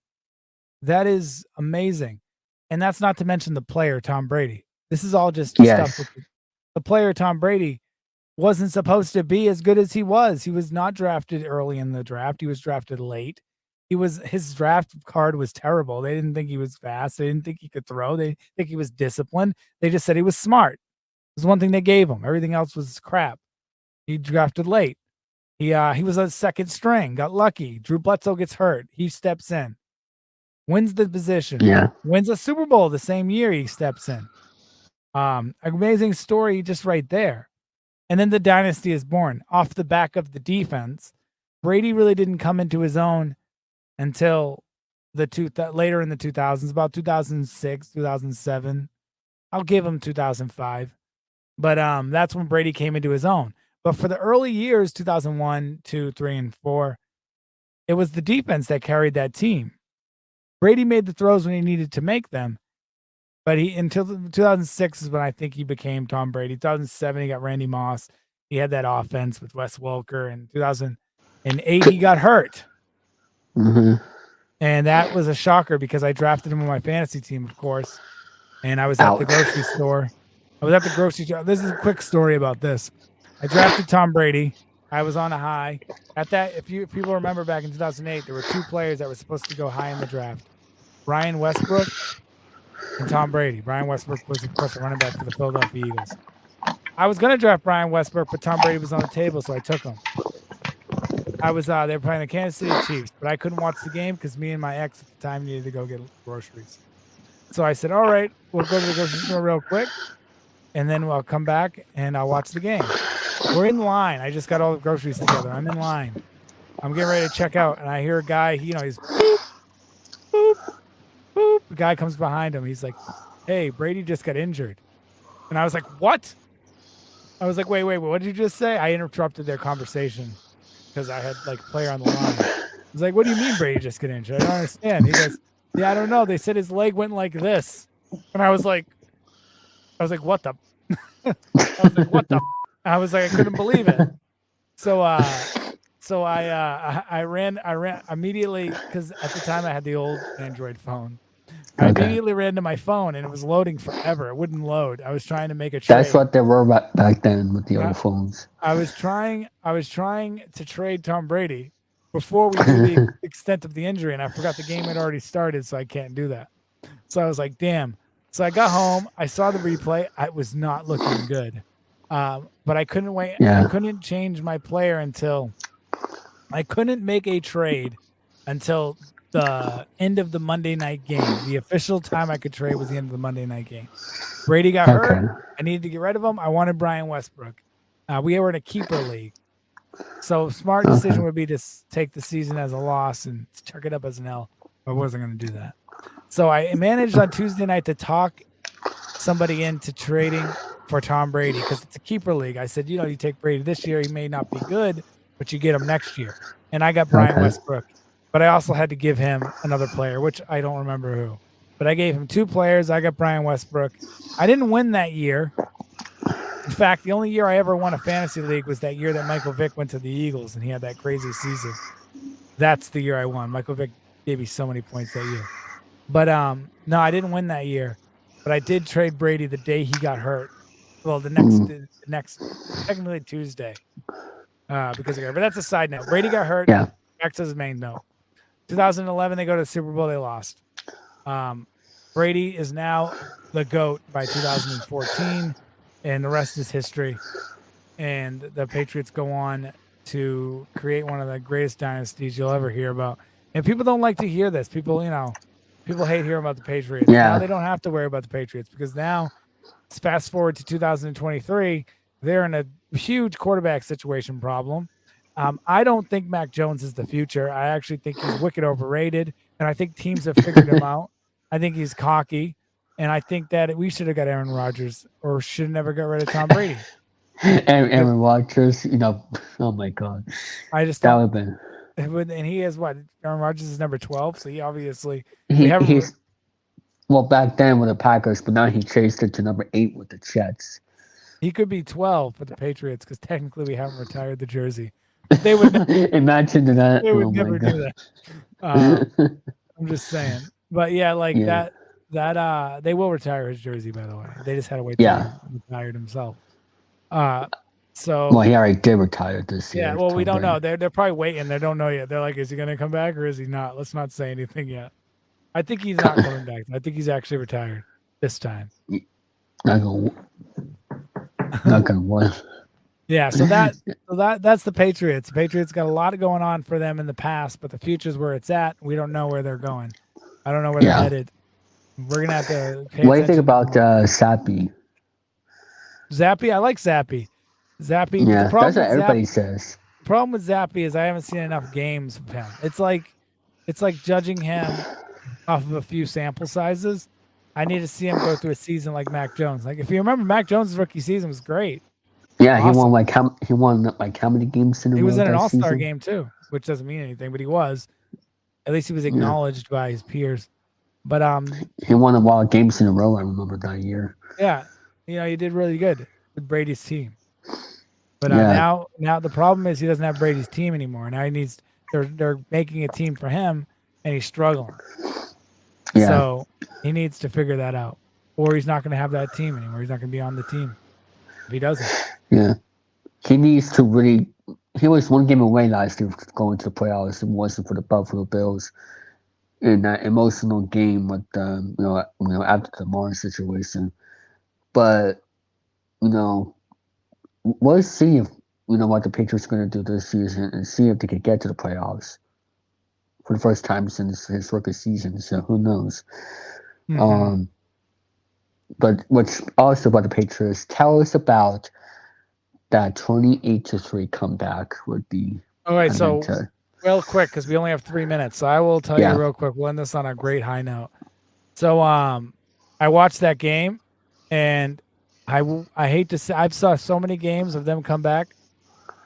That is amazing. And that's not to mention the player, Tom Brady. This is all just stuff with the player, Tom Brady. wasn't supposed to be as good as he was. He was not drafted early in the draft. He was drafted late. His draft card was terrible. They didn't think he was fast. They didn't think he could throw. They think he was disciplined. They just said he was smart. It was one thing they gave him. Everything else was crap. He drafted late. He was a second string, got lucky. Drew Bledsoe gets hurt. He steps in, wins the position, wins a Super Bowl the same year he steps in. Amazing story just right there. And then the dynasty is born off the back of the defense. Brady really didn't come into his own until later in the 2000s, about 2006, 2007. I'll give him 2005. But that's when Brady came into his own. But for the early years, 2001, 2, 3, and 4, it was the defense that carried that team. Brady made the throws when he needed to make them. But until 2006 is when I think he became Tom Brady. 2007, he got Randy Moss. He had that offense with Wes Welker. In 2008, he got hurt. Mm-hmm. And that was a shocker because I drafted him on my fantasy team, of course. And I was at the grocery store. This is a quick story about this. I drafted Tom Brady. I was on a high. At that, if people remember back in 2008, there were two players that were supposed to go high in the draft. Brian Westbrook and Tom Brady. Brian Westbrook was, of course, a running back for the Philadelphia Eagles. I was going to draft Brian Westbrook, but Tom Brady was on the table, so I took him. They were playing the Kansas City Chiefs, but I couldn't watch the game because me and my ex at the time needed to go get groceries. So I said, all right, we'll go to the grocery store real quick, and then I'll come back and I'll watch the game. We're in line. I just got all the groceries together. I'm in line. I'm getting ready to check out, and I hear a guy, he's boop, boop, boop. The guy comes behind him. He's like, hey, Brady just got injured. And I was like, what? I was like, wait, what did you just say? I interrupted their conversation because I had player on the line. I was like, what do you mean Brady just got injured? I don't understand. He goes, yeah, I don't know. They said his leg went like this. And I was like, what the? I was like, I couldn't believe it. So I ran immediately because at the time I had the old Android phone. I immediately ran to my phone and it was loading forever. It wouldn't load. I was trying to make a trade. That's what they were back then with the old phones. I was trying to trade Tom Brady before we knew the extent of the injury, and I forgot the game had already started, so I can't do that. So I was like, damn. So I got home. I saw the replay. I was not looking good. But I couldn't wait. Yeah. I couldn't change my player until I couldn't make a trade until the end of the Monday night game. The official time I could trade was the end of the Monday night game. Brady got hurt. I needed to get rid of him. I wanted Brian Westbrook. We were in a keeper league. So smart decision would be to take the season as a loss and chuck it up as an L. I wasn't going to do that. So I managed on Tuesday night to talk somebody into trading for Tom Brady because it's a keeper league. I said, you take Brady this year, he may not be good, but you get him next year. And I got Brian Westbrook. But I also had to give him another player, which I don't remember who. But I gave him two players. I got Brian Westbrook. I didn't win that year. In fact, the only year I ever won a fantasy league was that year that Michael Vick went to the Eagles and he had that crazy season. That's the year I won. Michael Vick gave me so many points that year. But no, I didn't win that year. But I did trade Brady the day he got hurt. Well, the next technically Tuesday. Because he got hurt. But that's a side note. Brady got hurt. Yeah. Back to his main note. 2011, they go to the Super Bowl. They lost. Brady is now the GOAT by 2014, and the rest is history. And the Patriots go on to create one of the greatest dynasties you'll ever hear about. And people don't like to hear this. People hate hearing about the Patriots. Yeah. Now they don't have to worry about the Patriots because now, fast forward to 2023, they're in a huge quarterback situation problem. I don't think Mac Jones is the future. I actually think he's wicked overrated, and I think teams have figured him out. I think he's cocky, and I think that we should have got Aaron Rodgers or should have never got rid of Tom Brady. Aaron Rodgers, oh my God. I just that don't. would have been. And he is what? Aaron Rodgers is number 12, so he obviously. He's back then with the Packers, but now he chased it to number 8 with the Jets. He could be 12 for the Patriots because technically we haven't retired the jersey. They would imagine that. They would never do that. I'm just saying, but yeah, they will retire his jersey. By the way, they just had to wait till he retired himself. So Well, he already did retire this year. yeah, well, we Tom don't know. Brady. They're probably waiting. They don't know yet. They're like, is he going to come back or is he not? Let's not say anything yet. I think he's not coming back. I think he's actually retired this time. Not gonna win. Yeah, so that's the Patriots. The Patriots got a lot going on for them in the past, but the future's where it's at. We don't know where they're going. I don't know where they're headed. We're gonna have to pay What do you think attention. about Sappy? Zappy? I like Zappy. Zappy. Yeah, The problem that's what with everybody Zappy, says. the problem with Zappy is I haven't seen enough games of him. It's like judging him off of a few sample sizes. I need to see him go through a season like Mac Jones. Like if you remember, Mac Jones' rookie season was great. Yeah, Awesome. he won like how many games in a row? He was in an that All-Star season? game too, which doesn't mean anything, but he was. At least he was acknowledged by his peers. But he won a lot of games in a row. I remember that year. yeah, he did really good with Brady's team. But now the problem is he doesn't have Brady's team anymore. Now they're making a team for him, and he's struggling. Yeah. So he needs to figure that out, or he's not going to have that team anymore. He's not going to be on the team if he doesn't. Yeah, he needs to really. He was one game away last year from going to the playoffs. It wasn't for the Buffalo Bills in that emotional game with after the Mars situation. But we'll see if what the Patriots are going to do this season and see if they can get to the playoffs for the first time since his rookie season. So who knows? Mm-hmm. But what's also about the Patriots? Tell us about that 28-3 comeback would be. All right, so real quick because we only have 3 minutes, so I will tell you real quick. We'll end this on a great high note. So I watched that game, and I hate to say I've saw so many games of them come back.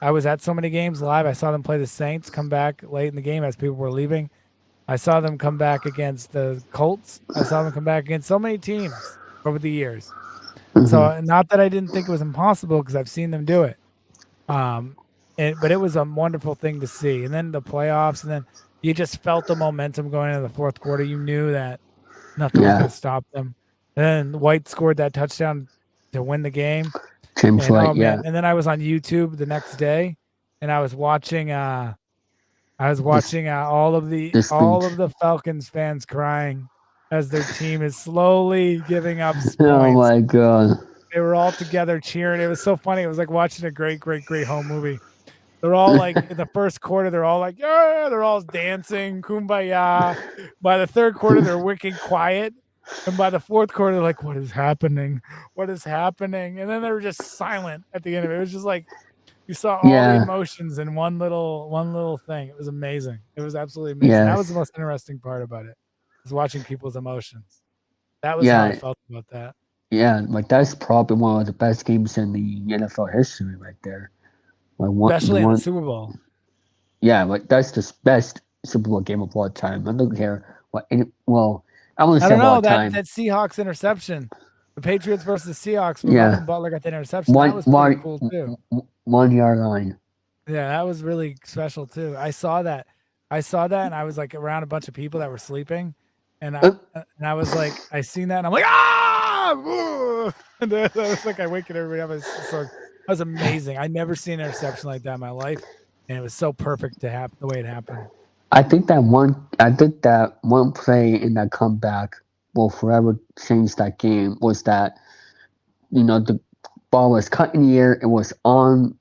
I was at so many games live. I saw them play the Saints come back late in the game as people were leaving. I saw them come back against the Colts. I saw them come back against so many teams over the years. Mm-hmm. So not that I didn't think it was impossible because I've seen them do it. But it was a wonderful thing to see. And then the playoffs, and then you just felt the momentum going into the fourth quarter. You knew that nothing was going to stop them. And then White scored that touchdown to win the game. James White, And then I was on YouTube the next day, and I was watching all of the Falcons fans crying as their team is slowly giving up points. Oh my God. They were all together cheering. It was so funny. It was like watching a great, great, great home movie. They're all like in the first quarter, they're all like, yeah, they're all dancing, kumbaya. By the third quarter, they're wicked quiet. And by the fourth quarter, they're like, what is happening? What is happening? And then they were just silent at the end of it. It was just like you saw all the emotions in one little thing. It was amazing. It was absolutely amazing. Yes. That was the most interesting part about it. Was watching people's emotions. That was how I felt about that. Yeah, like that's probably one of the best games in the NFL history right there. Especially in the Super Bowl. Yeah, like that's the best Super Bowl game of all time. I don't care what. I wouldn't say all time. That Seahawks interception, the Patriots versus the Seahawks. Malcolm Butler got the interception. That was pretty cool too. 1 yard line. Yeah, that was really special too. I saw that, and I was like around a bunch of people that were sleeping, and I was like, I seen that, and I'm like, ah! And I was like, I waking everybody up. That was amazing. I never seen an interception like that in my life, and it was so perfect to happen the way it happened. I think that one play in that comeback will forever change that game. Was that the ball was cut in the air. It was on,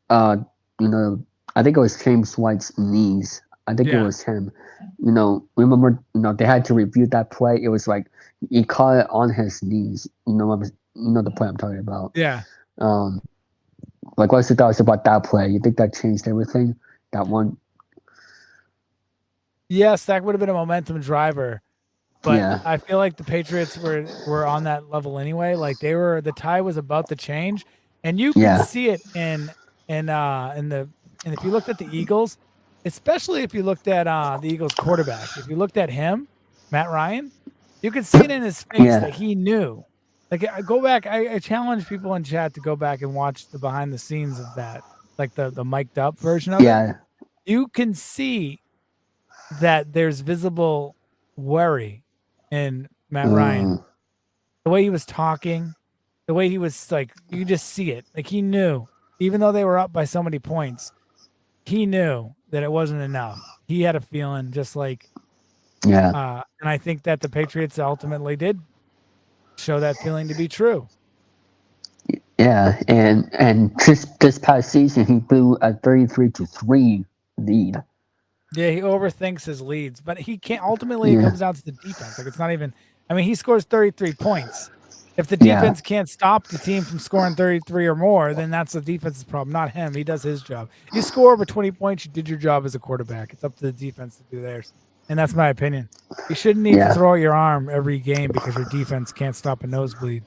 I think it was James White's knees. I think it was him. Remember, they had to review that play. It was like he caught it on his knees. The play I'm talking about. Yeah. Like, what's your thoughts about that play? You think that changed everything? That one. Yes, that would have been a momentum driver. But I feel like the Patriots were on that level anyway. Like the tie was about to change, and you could see it and if you looked at the Eagles, especially if you looked at the Eagles quarterback, if you looked at him, Matt Ryan, you could see it in his face that he knew. Like I go back, I challenge people in chat to go back and watch the behind the scenes of that, like the mic'd up version of it. You can see that there's visible worry in Matt Ryan. The way he was talking, the way he was like, you just see it. Like he knew even though they were up by so many points, he knew that it wasn't enough. He had a feeling just like, Yeah. and I think that the Patriots ultimately did show that feeling to be true. Yeah, and just this past season he blew a 33-3 lead. Yeah, he overthinks his leads, but he can't. Ultimately, it Yeah. comes down to the defense. Like, it's not even. I mean, he scores 33 points. If the Yeah. defense can't stop the team from scoring 33 or more, then that's the defense's problem, not him. He does his job. You score over 20 points, you did your job as a quarterback. It's up to the defense to do theirs, and that's my opinion. You shouldn't need to Yeah. throw out your arm every game because your defense can't stop a nosebleed.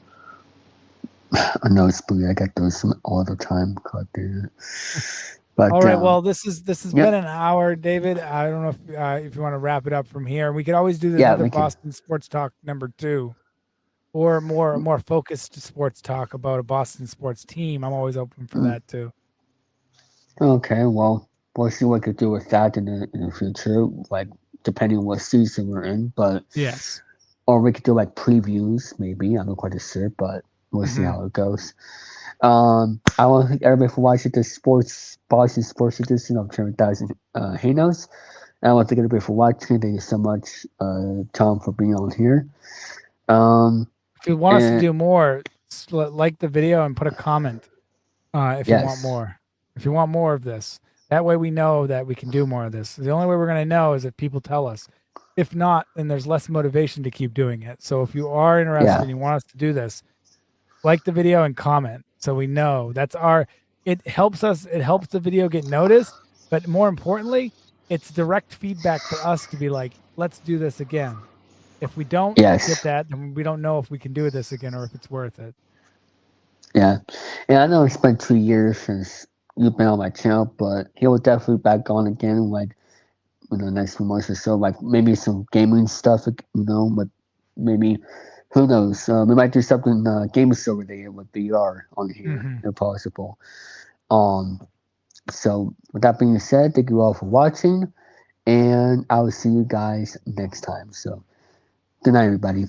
A nosebleed. I get those all the time. God damn it. But All right. Well, this has yep. been an hour, David. I don't know if you want to wrap it up from here. We could always do Yeah, another we can. Boston sports talk number 2, or more focused sports talk about a Boston sports team. I'm always open for that too. Okay, well, we'll see what we could do with that in the future, like depending on what season we're in. But Yes. or we could do like previews, maybe. I'm not quite sure, but we'll see how it goes. I want to thank everybody for watching this Boston Sports Edition of 10,000 Hangouts. And I want to thank everybody for watching. Thank you so much, Tom, for being on here. If you want us to do more, like the video and put a comment. If you want Yes. more, if you want more of this, that way we know that we can do more of this. The only way we're going to know is if people tell us. If not, then there's less motivation to keep doing it. So if you are interested and you want us to do this, like the video and comment so we know. It helps us. It helps the video get noticed, but more importantly, it's direct feedback for us to be like, let's do this again. If we don't get that, then we don't know if we can do this again or if it's worth it. Yeah. Yeah, I know it's been 2 years since you've been on my channel, but he'll definitely back on again, like, next few months or so, like maybe some gaming stuff, but maybe, who knows, we might do something game show related with VR on here, if possible. So with that being said, thank you all for watching, and I will see you guys next time. So good night, everybody.